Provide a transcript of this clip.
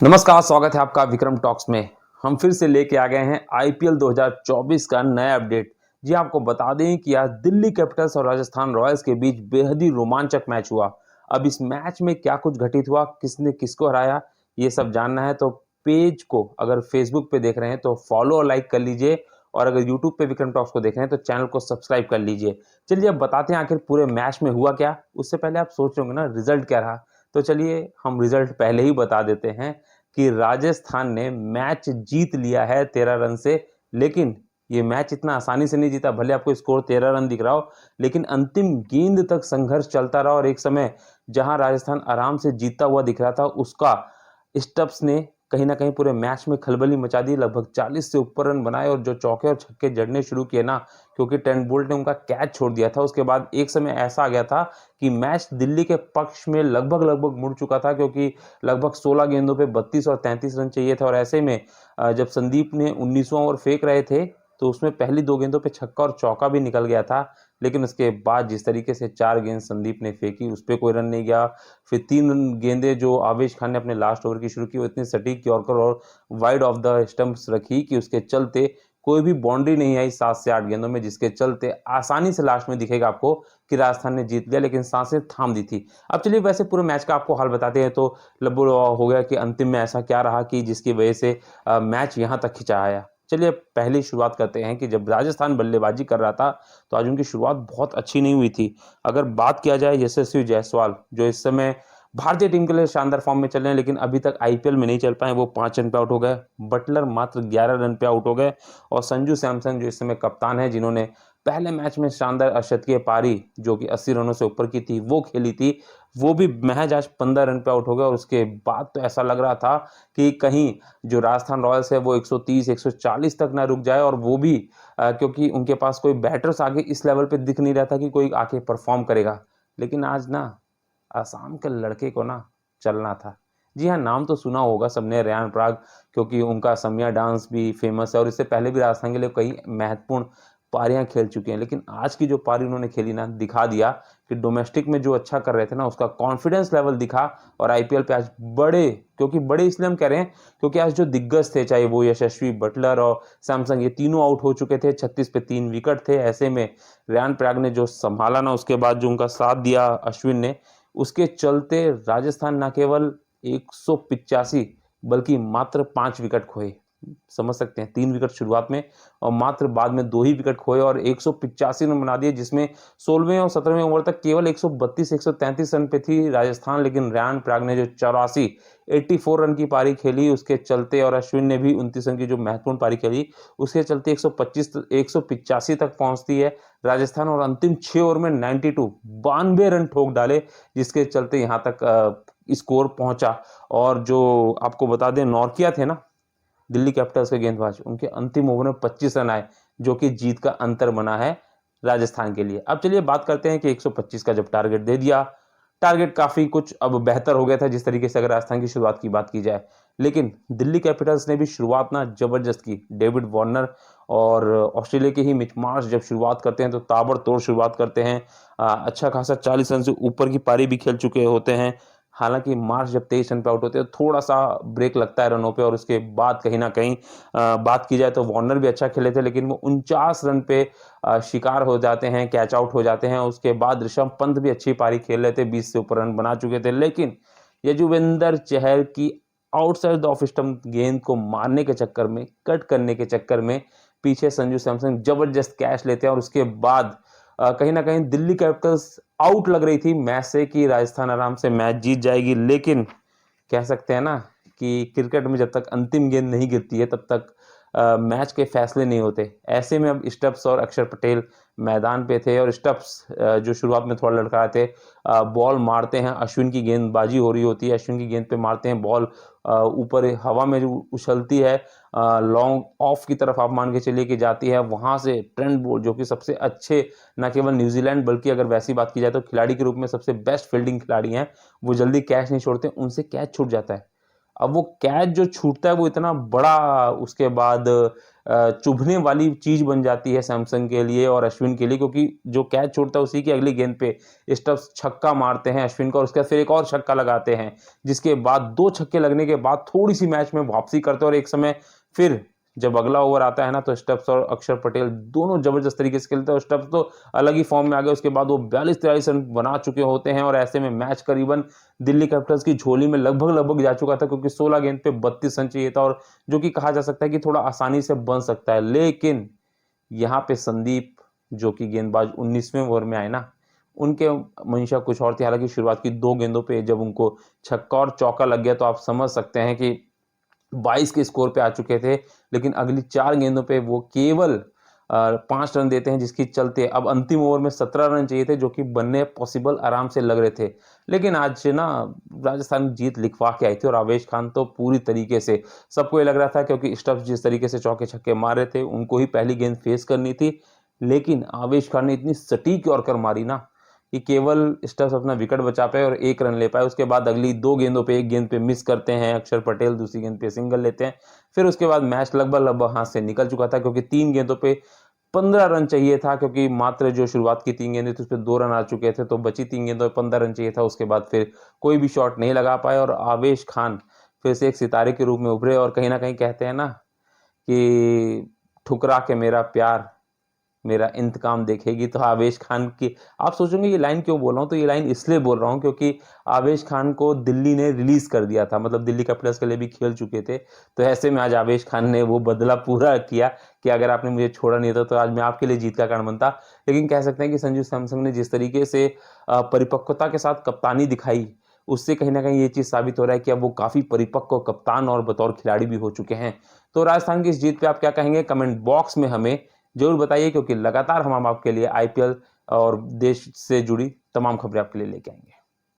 नमस्कार, स्वागत है आपका विक्रम टॉक्स में। हम फिर से लेके आ गए हैं आईपीएल 2024 का नया अपडेट। जी आपको बता दें कि आज दिल्ली कैपिटल्स और राजस्थान रॉयल्स के बीच बेहद ही रोमांचक मैच हुआ। अब इस मैच में क्या कुछ घटित हुआ, किसने किसको हराया, ये सब जानना है तो पेज को अगर फेसबुक पे देख रहे हैं तो फॉलो और लाइक कर लीजिए, और अगर यूट्यूब पे विक्रम टॉक्स को देख रहे हैं तो चैनल को सब्सक्राइब कर लीजिए। चलिए अब बताते हैं आखिर पूरे मैच में हुआ क्या। उससे पहले आप सोच रहे होंगे ना रिजल्ट क्या रहा, तो चलिए हम रिजल्ट पहले ही बता देते हैं कि राजस्थान ने मैच जीत लिया है 13 रन से। लेकिन ये मैच इतना आसानी से नहीं जीता। भले आपको स्कोर 13 रन दिख रहा हो, लेकिन अंतिम गेंद तक संघर्ष चलता रहा और एक समय जहां राजस्थान आराम से जीतता हुआ दिख रहा था, उसका स्टब्स ने कहीं ना कहीं पूरे मैच में खलबली मचा दी। लगभग 40 से ऊपर रन बनाए और जो चौके और छक्के जड़ने शुरू किए ना, क्योंकि ट्रेंट बोल्ट ने उनका कैच छोड़ दिया था, उसके बाद एक समय ऐसा आ गया था कि मैच दिल्ली के पक्ष में लगभग लगभग मुड़ चुका था, क्योंकि लगभग 16 गेंदों पे 32 और 33 रन चाहिए था। और ऐसे में जब संदीप ने 19वां ओवर फेंक रहे थे तो उसमें पहली 2 गेंदों पे छक्का और चौका भी निकल गया था। लेकिन उसके बाद जिस तरीके से 4 गेंद संदीप ने फेंकी, उस पर कोई रन नहीं गया। फिर 3 गेंदें जो आवेश खान ने अपने लास्ट ओवर की शुरू की, वो इतनी सटीक यॉर्कर और वाइड ऑफ द स्टंप्स रखी कि उसके चलते कोई भी बाउंड्री नहीं आई 7 से 8 गेंदों में, जिसके चलते आसानी से लास्ट में दिखेगा आपको कि राजस्थान ने जीत लिया, लेकिन सांसें थाम दी थी। अब चलिए वैसे पूरे मैच का आपको हाल बताते हैं। तो लगभग हो गया कि अंतिम में ऐसा क्या रहा कि जिसकी वजह से मैच यहाँ तक खिंचा आया। चलिए पहली शुरुआत करते हैं कि जब राजस्थान बल्लेबाजी कर रहा था तो आज उनकी शुरुआत बहुत अच्छी नहीं हुई थी। अगर बात किया जाए यशस्वी जायसवाल, जो इस समय भारतीय टीम के लिए शानदार फॉर्म में चल रहे हैं, लेकिन अभी तक आईपीएल में नहीं चल पाए, वो 5 रन पे आउट हो गए। बटलर मात्र 11 रन पे आउट हो गए। और संजू सैमसन जो इस समय कप्तान है, जिन्होंने पहले मैच में शानदार अशतकीय पारी जो कि 80 रनों से ऊपर की थी वो खेली थी, वो भी महज आज 15 रन पे आउट हो गए। और उसके बाद तो ऐसा लग रहा था कि कहीं जो राजस्थान रॉयल्स है वो 130 140 तक ना रुक जाए, और वो भी क्योंकि उनके पास कोई बैटर्स आगे इस लेवल पे दिख नहीं रहा था कि कोई आके परफॉर्म करेगा। लेकिन आज ना आसाम के लड़के को ना चलना था। जी हाँ, नाम तो सुना होगा सबने, रेयान पराग, क्योंकि उनका समिया डांस भी फेमस है और इससे पहले भी राजस्थान के लिए कई महत्वपूर्ण पारियां खेल चुके हैं। लेकिन आज की जो पारी उन्होंने खेली ना, दिखा दिया कि डोमेस्टिक में जो अच्छा कर रहे थे ना, उसका कॉन्फिडेंस लेवल दिखा। और आईपीएल पे आज बड़े, क्योंकि बड़े इसलिए हम कह रहे हैं क्योंकि आज जो दिग्गज थे, चाहे वो यशस्वी, बटलर और सैमसंग, ये तीनों आउट हो चुके थे। 36 पे 3 विकेट थे। ऐसे में रेयान पराग ने जो संभाला ना, उसके बाद जो उनका साथ दिया अश्विन ने, उसके चलते राजस्थान न केवल 185 बल्कि मात्र 5 विकेट खोए। समझ सकते हैं, 3 विकेट शुरुआत में और मात्र बाद में 2 ही विकेट खोए और 185 रन बना दिए, जिसमें 16वें और 17वें ओवर तक केवल 132 133 रन पे थी राजस्थान। लेकिन रेयान पराग ने जो 84 रन की पारी खेली, उसके चलते, और अश्विन ने भी 29 रन की जो महत्वपूर्ण पारी खेली, उसके चलते 185 तक पहुंचती है राजस्थान। और अंतिम 6 ओवर में 92 रन ठोक डाले, जिसके चलते यहां तक स्कोर पहुंचा। और जो आपको बता दें, नॉर्किया थे ना दिल्ली कैपिटल्स के गेंदबाज, उनके अंतिम ओवर में 25 रन आए, जो कि जीत का अंतर बना है राजस्थान के लिए। अब चलिए बात करते हैं कि 125 का जब टारगेट दे दिया, टारगेट काफी कुछ अब बेहतर हो गया था जिस तरीके से अगर राजस्थान की शुरुआत की बात की जाए। लेकिन दिल्ली कैपिटल्स ने भी शुरुआत ना जबरदस्त की। डेविड वार्नर और ऑस्ट्रेलिया के ही मिच मार्श जब शुरुआत करते हैं तो ताबड़तोड़ शुरुआत करते हैं। अच्छा खासा 40 रन से ऊपर की पारी भी खेल चुके होते हैं। हालांकि मार्च जब 23 रन पे आउट होते हैं थोड़ा सा ब्रेक लगता है रनों पे, और उसके बाद कहीं ना कहीं बात की जाए तो वार्नर भी अच्छा खेले थे, लेकिन वो 49 रन पे शिकार हो जाते हैं, कैच आउट हो जाते हैं। उसके बाद ऋषभ पंत भी अच्छी पारी खेल रहे थे, 20 से ऊपर रन बना चुके थे, लेकिन यजुवेंद्र चहल की आउटसाइड द ऑफ स्टंप गेंद को मारने के चक्कर में, कट करने के चक्कर में पीछे संजू सैमसन जबरदस्त कैच लेते हैं। और उसके बाद कहीं ना कहीं दिल्ली कैपिटल्स आउट लग रही थी मैच से कि राजस्थान आराम से मैच जीत जाएगी। लेकिन कह सकते हैं ना कि क्रिकेट में जब तक अंतिम गेंद नहीं गिरती है तब तक मैच के फैसले नहीं होते। ऐसे में अब स्टब्स और अक्षर पटेल मैदान पे थे, और स्टब्स जो शुरुआत में थोड़ा लड़खड़ाए थे, बॉल मारते हैं, अश्विन की गेंदबाजी हो रही होती है, अश्विन की गेंद पे मारते हैं, बॉल ऊपर हवा में जो उछलती है, लॉन्ग ऑफ की तरफ आप मान के चलिए कि जाती है। वहां से ट्रेंट बोल्ट, जो कि सबसे अच्छे न केवल न्यूजीलैंड बल्कि अगर वैसी बात की जाए तो खिलाड़ी के रूप में सबसे बेस्ट फील्डिंग खिलाड़ी हैं, वो जल्दी कैच नहीं छोड़ते, उनसे कैच छूट जाता है। अब वो कैच जो छूटता है वो इतना बड़ा, उसके बाद चुभने वाली चीज़ बन जाती है सैमसन के लिए और अश्विन के लिए, क्योंकि जो कैच छोड़ता है उसी की अगली गेंद पे स्टब्स छक्का मारते हैं अश्विन को और उसके बाद फिर एक और छक्का लगाते हैं, जिसके बाद 2 छक्के लगने के बाद थोड़ी-सी मैच में वापसी करते हैं और एक समय फिर जब अगला ओवर आता है ना, तो स्टब्स और अक्षर पटेल दोनों जबरदस्त तरीके से खेलते हैं और स्टब्स तो अलग ही फॉर्म में आ गए। उसके बाद वो 42-43 रन बना चुके होते हैं और ऐसे में मैच करीबन दिल्ली कैपिटल्स की झोली में लगभग जा चुका था, क्योंकि 16 गेंद पे 32 रन चाहिए था और जो कि कहा जा सकता है कि थोड़ा आसानी से बन सकता है। लेकिन यहाँ पे संदीप, जो कि गेंदबाज 19वें ओवर में आए ना, उनके मंशा कुछ और थी। हालाँकि शुरुआत की 2 गेंदों पे जब उनको छक्का और चौका लग गया, तो आप समझ सकते हैं कि 22 के स्कोर पे आ चुके थे, लेकिन अगली 4 गेंदों पे वो केवल 5 रन देते हैं, जिसके चलते अब अंतिम ओवर में 17 रन चाहिए थे, जो कि बनने पॉसिबल आराम से लग रहे थे। लेकिन आज ना राजस्थान जीत लिखवा के आई थी और आवेश खान तो पूरी तरीके से, सबको ये लग रहा था, क्योंकि स्टब्स जिस तरीके से चौके-छक्के मार रहे थे, उनको ही पहली गेंद फेस करनी थी। लेकिन आवेश खान ने इतनी सटीक यॉर्कर मारी ना कि केवल स्टब्स अपना विकेट बचा पाए और 1 रन ले पाए। उसके बाद अगली 2 गेंदों पे 1 गेंद पे मिस करते हैं अक्षर पटेल, दूसरी गेंद पे सिंगल लेते हैं। फिर उसके बाद मैच लगभग हाथ से निकल चुका था, क्योंकि 3 गेंदों पे 15 रन चाहिए था, क्योंकि मात्र जो शुरुआत की 3 गेंदें थी उसपे 2 रन आ चुके थे, तो बची 3 गेंदों पे 15 रन चाहिए था। उसके बाद फिर कोई भी शॉट नहीं लगा पाए और आवेश खान फिर से एक सितारे के रूप में उभरे और कहीं न कहीं कहते हैं ना कि ठुकरा के मेरा प्यार मेरा इंतकाम देखेगी। तो आवेश खान की, आप सोचेंगे ये लाइन क्यों बोल रहा हूँ, तो ये लाइन इसलिए बोल रहा हूँ क्योंकि आवेश खान को दिल्ली ने रिलीज़ कर दिया था, मतलब दिल्ली कैपिटल्स के लिए भी खेल चुके थे। तो ऐसे में आज आवेश खान ने वो बदला पूरा किया कि अगर आपने मुझे छोड़ा नहीं था तो आज मैं आपके लिए जीत का कारण बनता। लेकिन कह सकते हैं कि संजू सैमसन ने जिस तरीके से परिपक्वता के साथ कप्तानी दिखाई, उससे कहीं न कहीं ये चीज़ साबित हो रहा है कि अब वो काफ़ी परिपक्व कप्तान और बतौर खिलाड़ी भी हो चुके हैं। तो राजस्थान की इस जीत पे आप क्या कहेंगे? कमेंट बॉक्स में हमें ज़रूर बताइए, क्योंकि लगातार हम आपके लिए आईपीएल और देश से जुड़ी तमाम खबरें आपके लिए लेके आएँगे।